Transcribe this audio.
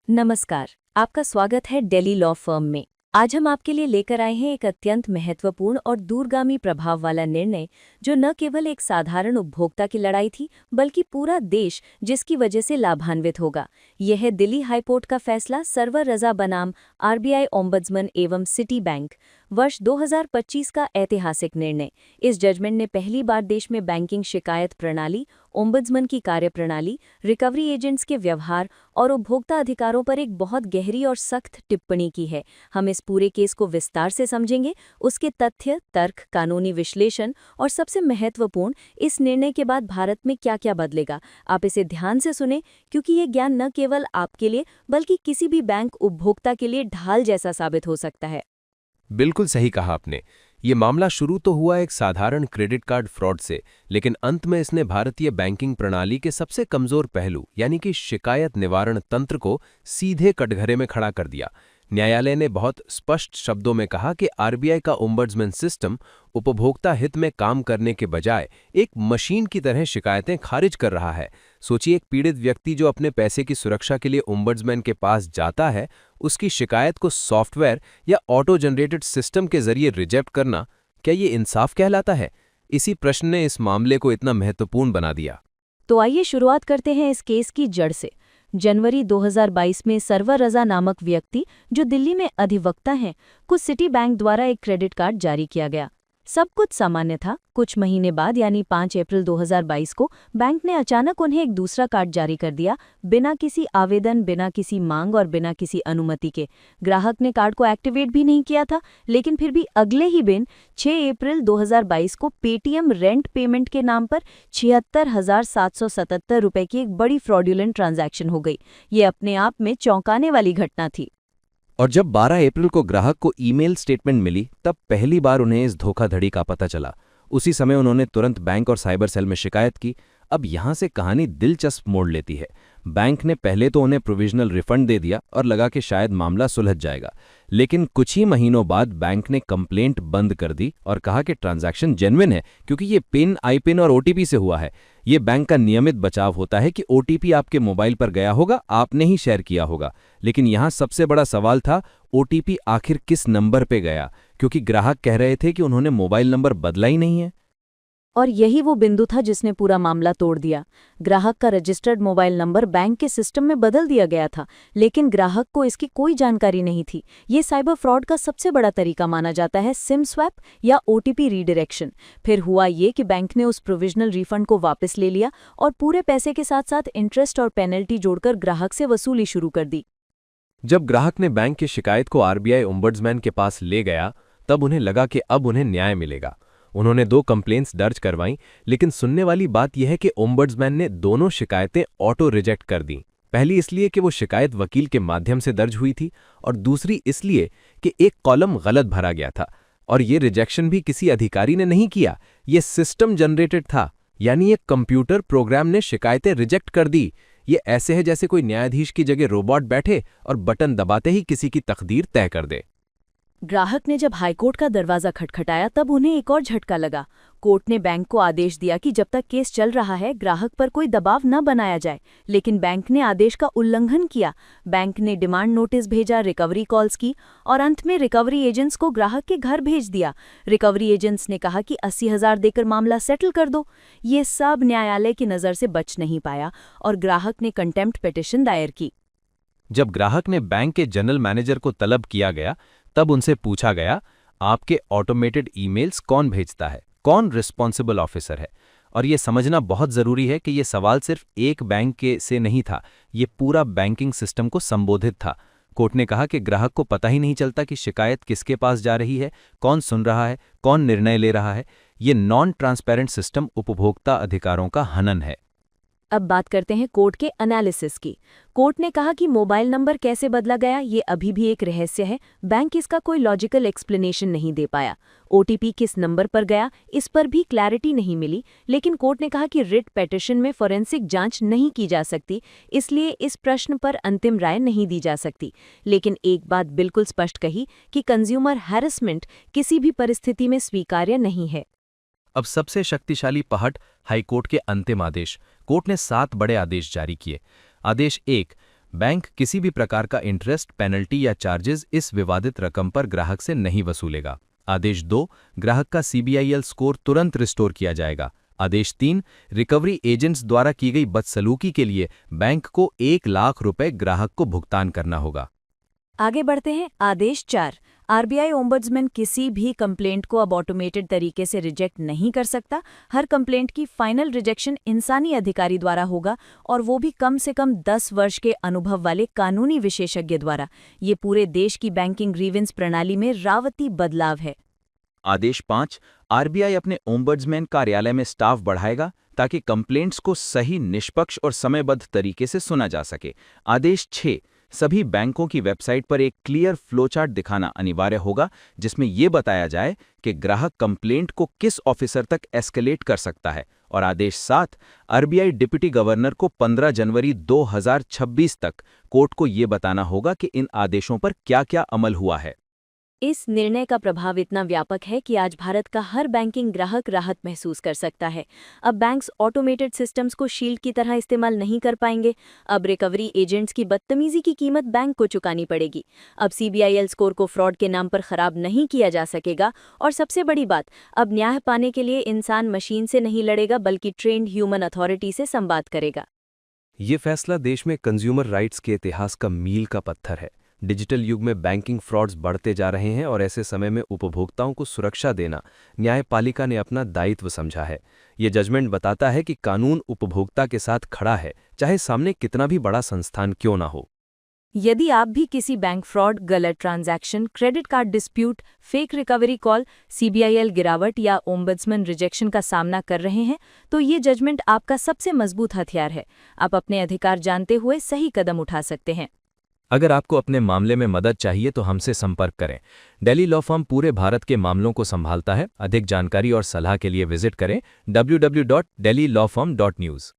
नमस्कार, आपका स्वागत है दिल्ली लॉ फर्म में। आज हम आपके लिए लेकर आए हैं एक अत्यंत महत्वपूर्ण और दूरगामी प्रभाव वाला निर्णय, जो न केवल एक साधारण उपभोक्ता की लड़ाई थी, बल्कि पूरा देश जिसकी वजह से लाभान्वित होगा। यह है दिल्ली हाईकोर्ट का फैसला सर्वर रजा बनाम आरबीआई ओम्बड्समैन एवं सिटी बैंक वर्ष 2025 का ऐतिहासिक निर्णय। इस जजमेंट ने पहली बार देश में बैंकिंग शिकायत प्रणाली, ओम्बड्समैन की कार्यप्रणाली, रिकवरी एजेंट्स के व्यवहार और उपभोक्ता अधिकारों पर एक बहुत गहरी और सख्त टिप्पणी की है। हम इस पूरे केस को विस्तार से समझेंगे, उसके तथ्य, तर्क, कानूनी विश्लेषण और सबसे महत्वपूर्ण, इस निर्णय के बाद भारत में क्या-क्या बदलेगा। आप इसे ध्यान से सुने, क्योंकि ये ज्ञान न केवल आपके लिए बल्कि किसी भी बैंक उपभोक्ता के लिए ढाल जैसा साबित हो सकता है। बिल्कुल सही कहा आपने। ये मामला शुरू तो हुआ एक साधारण क्रेडिट कार्ड फ्रॉड से, लेकिन अंत में इसने भारतीय बैंकिंग प्रणाली के सबसे कमजोर पहलू यानी कि शिकायत निवारण तंत्र को सीधे कटघरे में खड़ा कर दिया। न्यायालय ने बहुत स्पष्ट शब्दों में कहा कि आरबीआई का ओम्बड्समैन सिस्टम उपभोक्ता हित में काम करने के बजाय एक मशीन की तरह शिकायतें खारिज कर रहा है। सोचिए, एक पीड़ित व्यक्ति जो अपने पैसे की सुरक्षा के लिए ओम्बड्समैन के पास जाता है, उसकी शिकायत को सॉफ्टवेयर या ऑटो जनरेटेड सिस्टम के जरिए रिजेक्ट करना, क्या ये इंसाफ कहलाता है? इसी प्रश्न ने इस मामले को इतना महत्वपूर्ण बना दिया। तो आइए शुरुआत करते हैं इस केस की जड़ से। जनवरी 2022 में सर्वर रजा नामक व्यक्ति, जो दिल्ली में अधिवक्ता हैं, को सिटी बैंक द्वारा एक क्रेडिट कार्ड जारी किया गया। सब कुछ सामान्य था। कुछ महीने बाद यानी 5 अप्रैल 2022 को बैंक ने अचानक उन्हें एक दूसरा कार्ड जारी कर दिया, बिना किसी आवेदन, बिना किसी मांग और बिना किसी अनुमति के। ग्राहक ने कार्ड को एक्टिवेट भी नहीं किया था, लेकिन फिर भी अगले ही दिन 6 अप्रैल 2022 को पेटीएम रेंट पेमेंट के नाम पर 76,777 रुपए की एक बड़ी फ्रॉड्यूलेंट ट्रांजैक्शन हो गई। ये अपने आप में चौंकाने वाली घटना थी। और जब 12 अप्रैल को ग्राहक को ईमेल स्टेटमेंट मिली, तब पहली बार उन्हें इस धोखाधड़ी का पता चला। उसी समय उन्होंने तुरंत बैंक और साइबर सेल में शिकायत की। अब यहां से कहानी दिलचस्प मोड़ लेती है। बैंक ने पहले तो उन्हें प्रोविजनल रिफंड दे दिया और लगा कि शायद मामला सुलझ जाएगा, लेकिन कुछ ही महीनों बाद बैंक ने कंप्लेंट बंद कर दी और कहा कि ट्रांजैक्शन जेन्युइन है, क्योंकि ये पिन, आईपिन और ओटीपी से हुआ है। ये बैंक का नियमित बचाव होता है कि ओटीपी आपके मोबाइल पर गया होगा, आपने ही शेयर किया होगा। लेकिन यहां सबसे बड़ा सवाल था, ओटीपी आखिर किस नंबर पे गया, क्योंकि ग्राहक कह रहे थे कि उन्होंने मोबाइल नंबर बदला ही नहीं है। और यही वो बिंदु था जिसने पूरा मामला तोड़ दिया। ग्राहक का रजिस्टर्ड मोबाइल नंबर बैंक के सिस्टम में बदल दिया गया था, लेकिन ग्राहक को इसकी कोई जानकारी नहीं थी। ये साइबर फ्रॉड का सबसे बड़ा तरीका माना जाता है, सिम स्वैप या ओटीपी रीडायरेक्शन। फिर हुआ ये कि बैंक ने उस प्रोविजनल रिफंड को वापस ले लिया और पूरे पैसे के साथ साथ इंटरेस्ट और पेनल्टी जोड़कर ग्राहक से वसूली शुरू कर दी। जब ग्राहक ने बैंक की शिकायत को आरबीआई ओम्बड्समैन के पास ले गया, तब उन्हें लगा कि अब उन्हें न्याय मिलेगा। उन्होंने 2 कंप्लेंट्स दर्ज करवाईं, लेकिन सुनने वाली बात यह है कि ओम्बड्समैन ने दोनों शिकायतें ऑटो रिजेक्ट कर दी। पहली इसलिए कि वो शिकायत वकील के माध्यम से दर्ज हुई थी, और दूसरी इसलिए कि एक कॉलम गलत भरा गया था। और ये रिजेक्शन भी किसी अधिकारी ने नहीं किया, ये सिस्टम जनरेटेड था, यानी एक कंप्यूटर प्रोग्राम ने शिकायतें रिजेक्ट कर दी। ये ऐसे है जैसे कोई न्यायाधीश की जगह रोबोट बैठे और बटन दबाते ही किसी की तकदीर तय कर दे। ग्राहक ने जब हाईकोर्ट का दरवाजा खटखटाया, तब उन्हें एक और झटका लगा। कोर्ट ने बैंक को आदेश दिया कि जब तक केस चल रहा है, ग्राहक पर कोई दबाव न बनाया जाए, लेकिन बैंक ने आदेश का उल्लंघन किया। बैंक ने डिमांड नोटिस भेजा, रिकवरी कॉल्स की और अंत में रिकवरी एजेंट्स को ग्राहक के घर भेज दिया। रिकवरी एजेंट्स ने कहा कि 80,000 देकर मामला सेटल कर दो। ये सब न्यायालय की नज़र से बच नहीं पाया और ग्राहक ने कंटेम्प्ट पिटिशन दायर की। जब ग्राहक ने बैंक के जनरल मैनेजर को तलब किया गया, तब उनसे पूछा गया, आपके ऑटोमेटेड ईमेल्स कौन भेजता है, कौन रिस्पॉन्सिबल ऑफिसर है? और ये समझना बहुत जरूरी है कि ये सवाल सिर्फ एक बैंक के से नहीं था, ये पूरा बैंकिंग सिस्टम को संबोधित था। कोर्ट ने कहा कि ग्राहक को पता ही नहीं चलता कि शिकायत किसके पास जा रही है, कौन सुन रहा है, कौन निर्णय ले रहा है। ये नॉन ट्रांसपेरेंट सिस्टम उपभोक्ता अधिकारों का हनन है। अब बात करते हैं कोर्ट के एनालिसिस की। कोर्ट ने कहा कि मोबाइल नंबर कैसे बदला गया, ये अभी भी एक रहस्य है। बैंक इसका कोई लॉजिकल एक्सप्लेनेशन नहीं दे पाया। ओटीपी किस नंबर पर गया, इस पर भी क्लैरिटी नहीं मिली। लेकिन कोर्ट ने कहा कि रिट पिटीशन में फॉरेंसिक जांच नहीं की जा सकती, इसलिए इस प्रश्न पर अंतिम राय नहीं दी जा सकती। लेकिन एक बात बिल्कुल स्पष्ट कही कि कंज्यूमर हैरेसमेंट किसी भी परिस्थिति में स्वीकार्य नहीं है। अब सबसे शक्तिशाली पहट, हाईकोर्ट के अंतिम आदेश। कोर्ट ने 7 बड़े आदेश जारी किए। आदेश 1, बैंक किसी भी प्रकार का इंटरेस्ट, पेनल्टी या चार्जेस इस विवादित रकम पर ग्राहक से नहीं वसूलेगा। आदेश 2, ग्राहक का CBIL स्कोर तुरंत रिस्टोर किया जाएगा। आदेश 3, रिकवरी एजेंट्स द्वारा की गई बदसलूकी के लिए बैंक को 1 लाख रुपए ग्राहक को भुगतान करना होगा। आगे बढ़ते हैं। आदेश 4, आरबीआई ओम्बड्समैन किसी भी कंप्लेंट को अब ऑटोमेटेड तरीके से रिजेक्ट नहीं कर सकता। हर कंप्लेंट की फाइनल रिजेक्शन इंसानी अधिकारी द्वारा होगा, और वो भी कम से कम 10 वर्ष के अनुभव वाले कानूनी विशेषज्ञ द्वारा। ये पूरे देश की बैंकिंग ग्रीवेंस प्रणाली में रावती बदलाव है। आदेश 5, आरबीआई अपने ओम्बड्समैन कार्यालय में स्टाफ बढ़ाएगा ताकि कंप्लेंट्स को सही, निष्पक्ष और समयबद्ध तरीके से सुना जा सके। आदेश 6, सभी बैंकों की वेबसाइट पर एक क्लियर फ्लोचार्ट दिखाना अनिवार्य होगा, जिसमें यह बताया जाए कि ग्राहक कंप्लेंट को किस ऑफिसर तक एस्केलेट कर सकता है। और आदेश 7, आरबीआई डिप्टी गवर्नर को 15 जनवरी 2026 तक कोर्ट को यह बताना होगा कि इन आदेशों पर क्या-क्या अमल हुआ है। इस निर्णय का प्रभाव इतना व्यापक है कि आज भारत का हर बैंकिंग ग्राहक राहत महसूस कर सकता है। अब बैंक्स ऑटोमेटेड सिस्टम्स को शील्ड की तरह इस्तेमाल नहीं कर पाएंगे। अब रिकवरी एजेंट्स की बदतमीजी की कीमत बैंक को चुकानी पड़ेगी। अब CBIL स्कोर को फ्रॉड के नाम पर खराब नहीं किया जा सकेगा। और सबसे बड़ी बात, अब न्याय पाने के लिए इंसान मशीन से नहीं लड़ेगा, बल्कि ट्रेंड ह्यूमन अथॉरिटी से संवाद करेगा। ये फैसला देश में कंज्यूमर राइट्स के इतिहास का मील का पत्थर है। डिजिटल युग में बैंकिंग फ्रॉड्स बढ़ते जा रहे हैं और ऐसे समय में उपभोक्ताओं को सुरक्षा देना न्यायपालिका ने अपना दायित्व समझा है। ये जजमेंट बताता है कि कानून उपभोक्ता के साथ खड़ा है, चाहे सामने कितना भी बड़ा संस्थान क्यों ना हो। यदि आप भी किसी बैंक फ्रॉड, गलत transaction, credit card dispute, fake recovery call, CBIL गिरावट या ओम्बड्समैन रिजेक्शन का सामना कर रहे हैं, तो ये जजमेंट आपका सबसे मजबूत हथियार है। आप अपने अधिकार जानते हुए सही कदम उठा सकते हैं। अगर आपको अपने मामले में मदद चाहिए तो हमसे संपर्क करें। डेली लॉ फर्म पूरे भारत के मामलों को संभालता है। अधिक जानकारी और सलाह के लिए विजिट करें www.dellylawfirm.news।